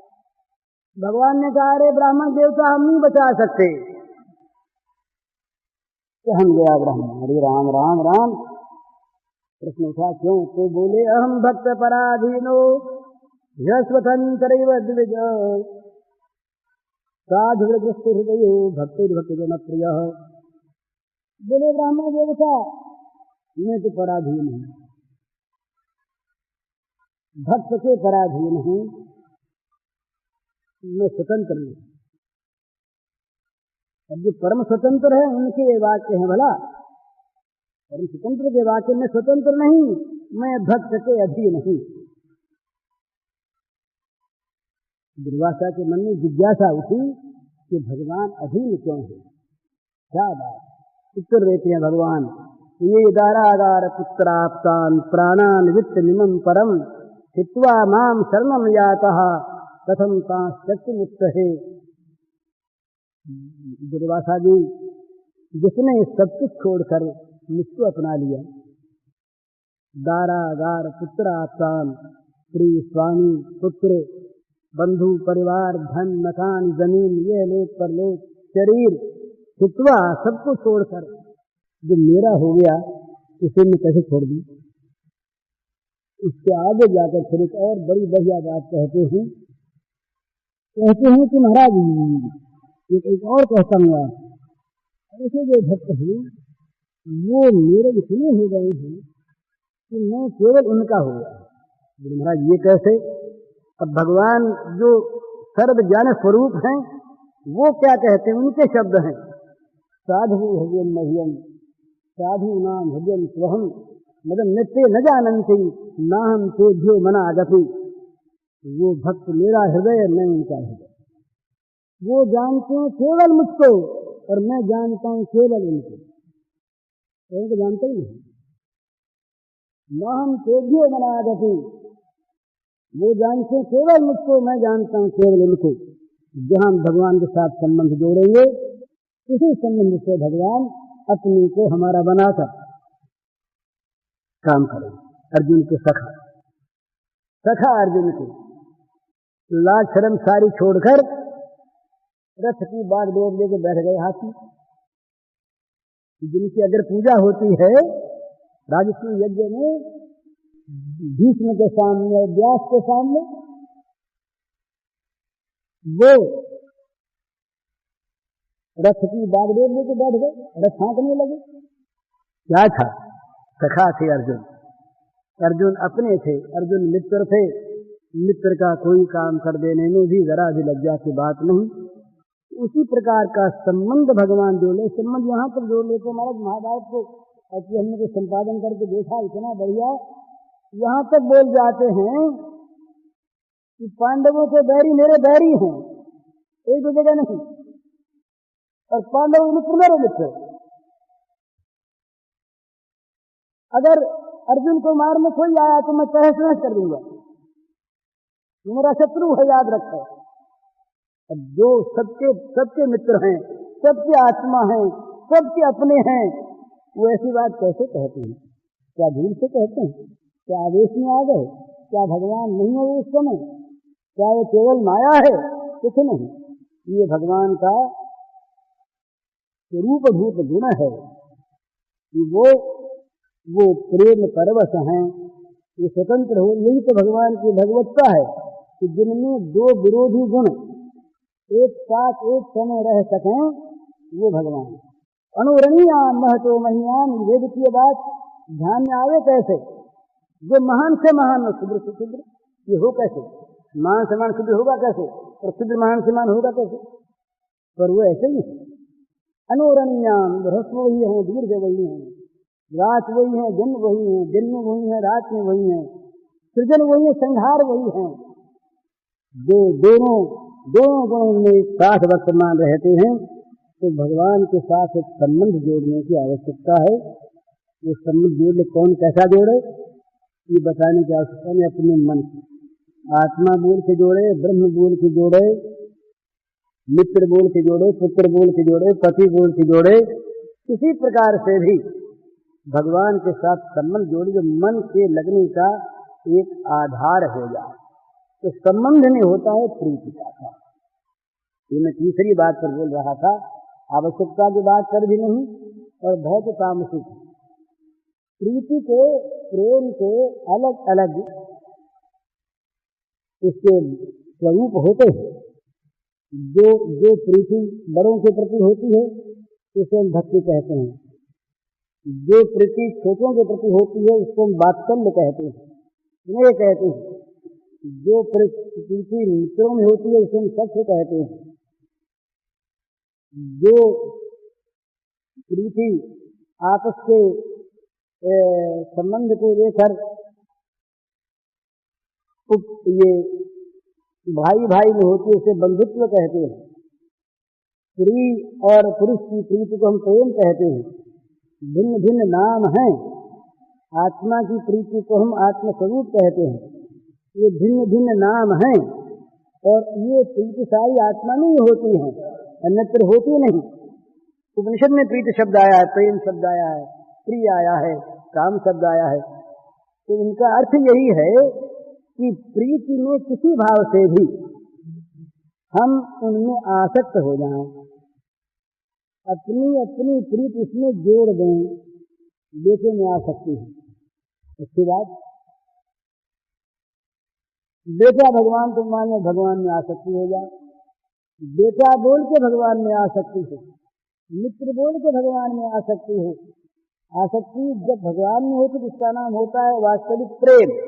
S1: भगवान ने कहा अरे ब्राह्मण देवता हम नहीं बचा सकते। तो हम गया ब्राह्मण, हरे राम राम राम। प्रश्न उठा क्यों? तो बोले अहम भक्त पराधीनो स्वतंत्र द्विज साधु हृदय भक्ति भक्त जन प्रिय। बोले ब्राह्मण देवता मैं तो पराधीन हूँ, भक्त के पराधीन हूं, मैं स्वतंत्र नहीं। अब जो परम स्वतंत्र है उनके ये वाक्य हैं, भला परम स्वतंत्र के वाक्य में स्वतंत्र नहीं, मैं भक्त के अधीन हूं। दुर्वासा के मन में जिज्ञासा उठी कि भगवान अधीन क्यों है, क्या बात। उत्तर देते हैं भगवान, ये दारागार पुत्राप्तान प्राणान वित्त निमम परम हित्वा माम शरणम यातः कथम शक्ति मुक्त है। दुर्वासा जी, जिसने सब कुछ छोड़कर मुझको अपना लिया, दारागार पुत्राप्तान, स्त्री स्वामी पुत्र बंधु परिवार धन मकान जमीन ये लोक परलोक शरीर हित्वा सबको छोड़कर जो मेरा हो गया उसे मैं कैसे छोड़ दूं। इसके आगे जाकर फिर एक और बड़ी बढ़िया बात कहते हैं कि महाराज एक और कहता हूँ, ऐसे जो भक्त हैं वो मेरे इतने हो गए हैं कि मैं केवल उनका हो गया। महाराज ये कैसे। अब भगवान जो सर्व ज्ञान स्वरूप हैं वो क्या कहते हैं, उनके शब्द हैं, साधु भजन मह्यम साधु नाम भजन स्वहम मदन नित्य न जानन्ति नाहम तेभ्यो मना गति। वो भक्त मेरा हृदय, मैं उनका हृदय। वो जानते हैं केवल मुझको और मैं जानता हूं केवल उनको। उनको जानते ही नहीं। नाहम तेभ्यो मना गति, वो जानते हैं केवल मुझको, मैं जानता हूं केवल उनको। जहां भगवान के साथ संबंध जोड़ेंगे इसी संबंध से भगवान अपने को हमारा बनाकर काम करें। अर्जुन के सखा अर्जुन के लाज शर्म सारी छोड़कर रथ की बागडोर लेके बैठ गए हाथी। जिनकी अगर पूजा होती है राजस्व यज्ञ में भीष्म के सामने और व्यास के सामने, वो रथ की बागडोर लेके बैठ गए, रथ हाँकने लगे। क्या था, सखा थे अर्जुन। अर्जुन अपने थे, अर्जुन मित्र थे। मित्र का कोई काम कर देने में भी जरा भी लज्जा की बात नहीं। उसी प्रकार का संबंध भगवान जोड़े। संबंध यहाँ तक जोड़ लेते महाराज, महाभारत को हमने तो संपादन करके देखा, इतना बढ़िया। यहाँ तक बोल जाते हैं कि पांडवों के बैरी मेरे बैरी हैं, एक दो जगह नहीं, और पांडव मित्र मेरे मित्र। अगर अर्जुन को मारने कोई आया तो मैं तहस नहस कर दूंगा, मेरा शत्रु है, याद रखो। अब जो सबके मित्र हैं, सबके आत्मा हैं, सबके अपने हैं, वो ऐसी बात कैसे कहते हैं? क्या भूल से कहते हैं? क्या आवेश में आ गए? क्या भगवान नहीं है उस समय? क्या ये केवल माया है? कुछ नहीं, ये भगवान का स्वरूपभूत गुण है कि वो प्रेम परवश हैं, ये स्वतंत्र हो। यही तो भगवान की भगवत्ता है कि जिनमें दो विरोधी गुण एक साथ एक समय रह सकें, वो भगवान। अनुरणीयान महतो महियान, वेद की बात ध्यान में आवे कैसे? जो महान से महान और शुद्र से शुद्र, ये हो कैसे? महान से महान शुद्र होगा कैसे? और शुद्र महान से महान होगा कैसे? पर वो ऐसे ही है। अनुरणीयान, रहस्य वही है, दीर्घ वही है, रात वही है, दिन वही है, दिन में वही है, रात में वही है, सृजन वही है, संहार वही है। जो दोनों गुणों में साथ वर्तमान रहते हैं, तो भगवान के साथ एक संबंध जोड़ने की आवश्यकता है। ये संबंध जोड़ने कौन कैसा जोड़े, ये बताने की आवश्यकता नहीं। अपने मन से आत्मा बोल के जोड़े, ब्रह्म बोल के जोड़े, मित्र बोल के जोड़े, पुत्र बोल के जोड़े, पति बोल के जोड़े, किसी प्रकार से भी भगवान के साथ संबंध जोड़े जो मन के लगने का एक आधार हो जाए। तो संबंध नहीं होता है प्रीति का। ये मैं तीसरी बात पर बोल रहा था, आवश्यकता की बात कर भी नहीं और भय के तामसिक। प्रीति के, प्रेम के अलग अलग उसके स्वरूप होते हैं। जो प्रीति बड़ों के प्रति होती है उसे हम भक्ति कहते हैं। जो प्रीति छोटों के प्रति होती है उसको हम वात्सल्य कहते हैं, स्नेह कहते हैं। जो प्रीति मित्रों में होती है उसे हम सख्य कहते हैं। जो प्रीति आपस के संबंध को लेकर ये भाई भाई में होती है उसे बंधुत्व कहते हैं। स्त्री और पुरुष की प्रीति को हम प्रेम कहते हैं। भिन्न भिन्न नाम हैं। आत्मा की प्रीति को हम आत्मस्वरूप कहते हैं। ये भिन्न भिन्न नाम हैं और ये प्रीति सारी आत्मा में ही होती है, अन्यत्र होती नहीं। उपनिषद में प्रीति शब्द आया है, प्रेम शब्द आया है, प्रिय आया है, काम शब्द आया है। तो इनका अर्थ यही है कि प्रीति में किसी भाव से भी हम उनमें आसक्त हो जाएं, अपनी अपनी प्रीति इसमें जोड़ दें, बेटे में आ सकती है। उसके बाद बेटा भगवान को माने, भगवान में आसक्ति हो जाए। बेटा बोल के भगवान में आसक्ति हो, मित्र बोल के भगवान में आसक्ति हो। आसक्ति जब भगवान में होती तो उसका नाम होता है वास्तविक प्रेम,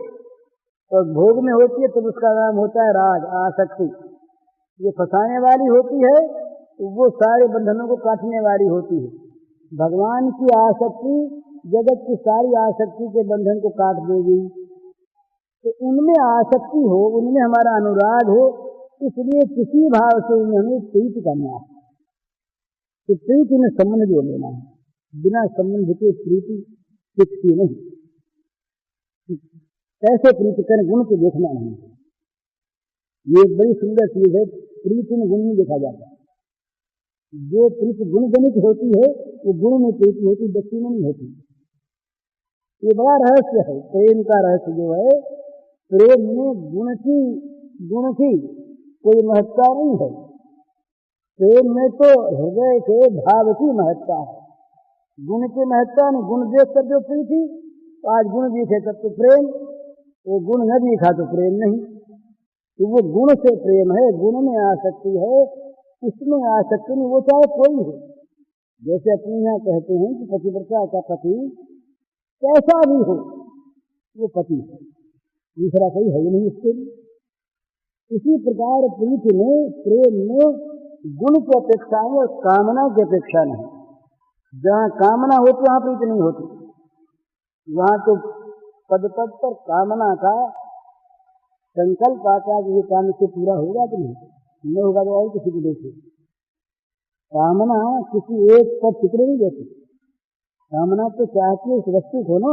S1: और भोग में होती है तो उसका नाम होता है राग, आसक्ति। ये फंसाने वाली होती है तो वो सारे बंधनों को काटने वाली होती है। भगवान की आसक्ति जगत की सारी आसक्ति के बंधन को काट देगी। तो उनमें आसक्ति हो, उनमें हमारा अनुराग हो, इसलिए किसी भाव से उन्हें हमें प्रीति करना है। तो प्रीति में संबंध जोड़ लेना है, बिना संबंध के प्रीति टिकती नहीं। कैसे प्रीति करें, गुण को देखना नहीं। ये एक बड़ी सुंदर चीज है, प्रीति में गुण नहीं देखा जाता। जो प्रीति गुणजनित होती है वो गुण में प्रीति होती, व्यक्ति में नहीं होती। ये बड़ा रहस्य है प्रेम का। रहस्य जो है, प्रेम में गुण की कोई महत्ता नहीं है। प्रेम में तो हृदय के भाव की महत्ता है, गुण की महत्ता नहीं। गुण देख कर जो प्रीति, तो आज गुण दिखे तब तो प्रेम, वो गुण न दिखा तो प्रेम नहीं। तो वो गुण से प्रेम है, गुण में आसक्ति है, इसमें आसक्ति नहीं। वो चाहे कोई हो, जैसे अपने यहाँ कहते हैं कि पतिव्रता का पति कैसा भी हो वो पति है, दूसरा कोई है ही नहीं इसके लिए। इसी प्रकार प्रीति में, प्रेम में गुण की अपेक्षा है और कामना की अपेक्षा नहीं। जहाँ कामना होती वहाँ प्रीति नहीं होती। वहाँ तो पद पद पर कामना का संकल्प आता है कि ये काम इससे पूरा होगा कि नहीं होगा तो और किसी को देखे। कामना किसी एक पर टिकने नहीं देती। कामना तो चाहती है उस वस्तु को ना,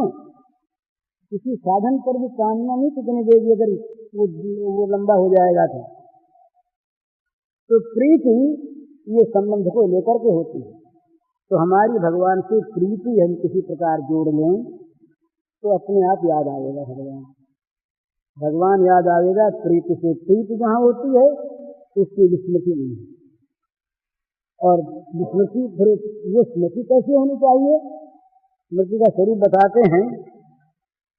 S1: किसी साधन पर भी कामना नहीं टिकने देगी अगर वो लंबा हो जाएगा तो प्रीति ये संबंध को लेकर के होती है। तो हमारी भगवान से प्रीति हम किसी प्रकार जोड़ लें तो अपने आप याद आएगा भगवान। भगवान याद आएगा। प्रीति से प्रीति जहाँ होती है उसकी विस्मृति नहीं है। और विस्मृति, फिर वो स्मृति कैसे होनी चाहिए? स्मृति का स्वरूप बताते हैं।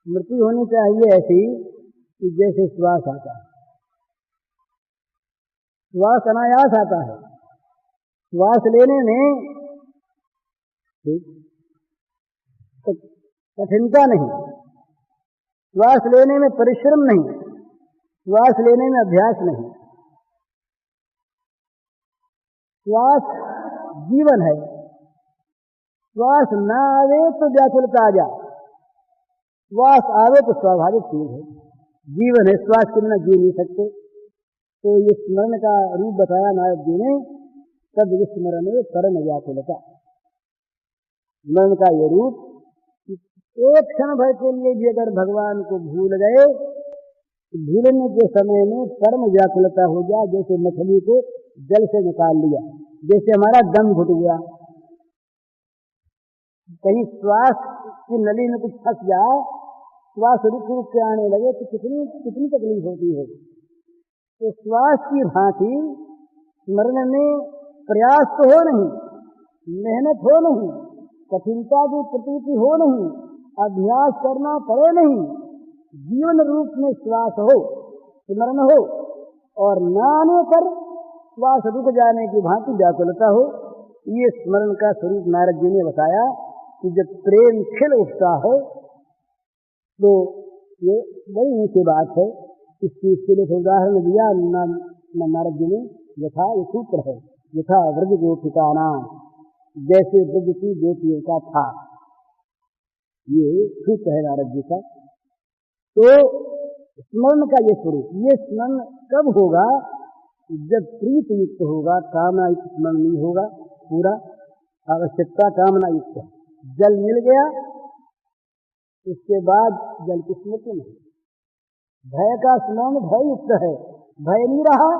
S1: स्मृति होनी चाहिए ऐसी कि जैसे श्वास आता है, श्वास अनायास आता है, श्वास लेने में कठिनता नहीं, श्वास लेने में परिश्रम नहीं, श्वास लेने में अभ्यास नहीं। श्वास जीवन है। श्वास न आवे तो व्याकुलता आ जाए, श्वास आवे तो स्वाभाविक चीज है, जीवन है। श्वास के बिना जी नहीं सकते। तो ये स्मरण का रूप बताया नारद जी ने, तब विस्मरण परम व्याकुलता। स्मरण का ये रूप, एक क्षण भर के लिए भी अगर भगवान को भूल गए तो भूलने के समय में परम व्याकुलता हो जाए। जैसे मछली को जल से निकाल लिया, जैसे हमारा दम घुट गया। कहीं श्वास की नली में कुछ फंस जाए, श्वास रुक रुक के आने लगे तो कितनी तकलीफ होती है। तो श्वास की भांति स्मरण में प्रयास तो हो नहीं, मेहनत हो नहीं, कठिनता की प्रतीति हो नहीं, अभ्यास करना पड़े नहीं, जीवन रूप में श्वास हो, स्मरण हो, और न आने पर श्वास रुक जाने की भांति व्याकुलता हो। ये स्मरण का स्वरूप नारद जी ने बताया कि जब प्रेम खिल उठता है तो ये बड़ी ऊंची बात है। इसके लिए उदाहरण दिया नारद जी ने। यथा ये सूत्र है, यथा व्रज गोपिका नाम, जैसे व्रज की गोपियों का था, ये सूत्र है नारद जी का। तो स्मरण का ये स्वरूप, ये स्मरण कब होगा? जब प्रीति युक्त होगा, कामना युक्त स्मरण नहीं होगा पूरा। आवश्यकता कामना युक्त है, जल मिल गया, इसके बाद जल की स्मृति नहीं। भय का स्मरण भय युक्त है, भय नहीं रहा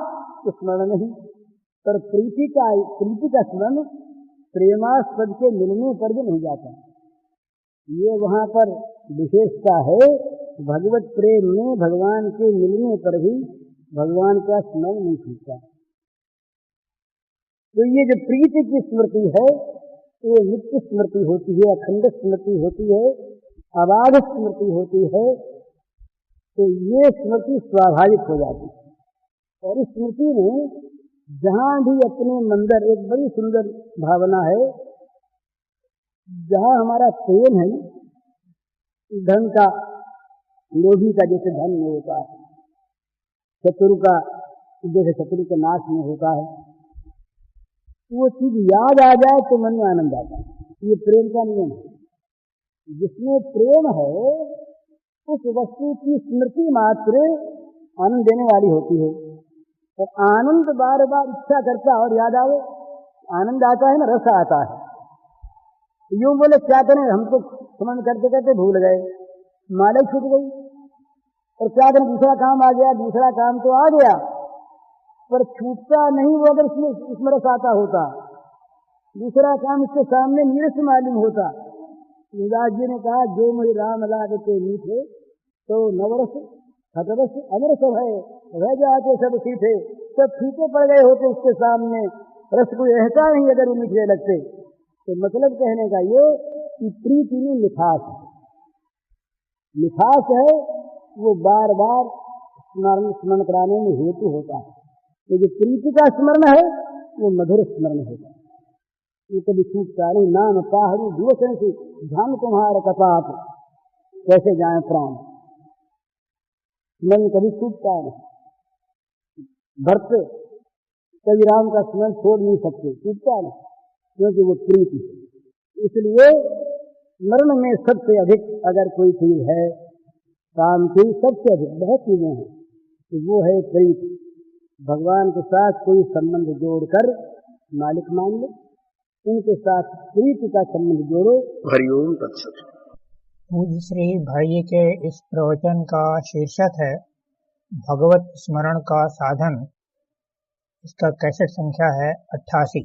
S1: तो स्मरण नहीं। पर प्रीति का स्मरण प्रेमास्पद के मिलने पर भी नहीं जाता। ये वहां पर विशेषता है। भगवत प्रेम में भगवान के मिलने पर भी भगवान का स्मरण नहीं छूटता। तो ये जो प्रीति की स्मृति है, ये नित्य स्मृति होती है, अखंड स्मृति होती है, अबाध स्मृति होती है। तो ये स्मृति स्वाभाविक हो जाती है। और इस स्मृति में जहां भी अपने मंदिर, एक बड़ी सुंदर भावना है, जहां हमारा प्रेम है, धन का, लोभी का जैसे धन में होता है, शत्रु का जैसे शत्रु के नाश में होता है, वो चीज याद आ जाए तो मन में आनंद आता है। ये प्रेम का नियम है। जिसमें प्रेम है उस वस्तु की स्मृति मात्र आनंद देने वाली होती है। और आनंद बार बार इच्छा करता और याद आवे, आनंद आता है ना, रस आता है। यूं बोले क्या करें, हम तो स्मरण करते करते भूल गए, माला छूट गई, और क्या करें, दूसरा काम आ गया। दूसरा काम तो आ गया पर छूटता नहीं वो, अगर इसमें रस आता होता। दूसरा काम इसके सामने नीरस मालूम होता। युवराज जी ने कहा, जो मुझे राम लागते मीठे तो नवरस खतरस अमरस है, रह जाते सब सीठे। सब फीके पड़ गए होते उसके सामने, रस कोई रहता नहीं अगर वो मीठे लगते। तो मतलब कहने का ये कि प्रीति में मिठास है, मिठास है, वो बार बार स्मरण कराने में हेतु होता है। तो जो प्रीति का स्मरण है वो मधुर स्मरण होता है। ये कभी छूटता नहीं। नाम पाहरू दिवसन से ध्यान तुम्हारा कपाप, कैसे जाए प्राण, स्मरण कभी छूटता नहीं। भक्त कभी राम का स्मरण छोड़ नहीं सकते, छूटता नहीं, क्योंकि वो प्रीति है। इसलिए स्मरण में सबसे अधिक अगर कोई चीज है काम की, सबसे अधिक बहुत चीजें हैं, तो वो है प्रीति। भगवान के साथ कोई संबंध जोड़कर मालिक मान लो, उनके साथ प्रीति का संबंध जोड़ो। हरिओम तत्सत।
S2: पूज्य श्री भाई के इस प्रवचन का शीर्षक है भगवत स्मरण का साधन। इसका कैसेट संख्या है 88।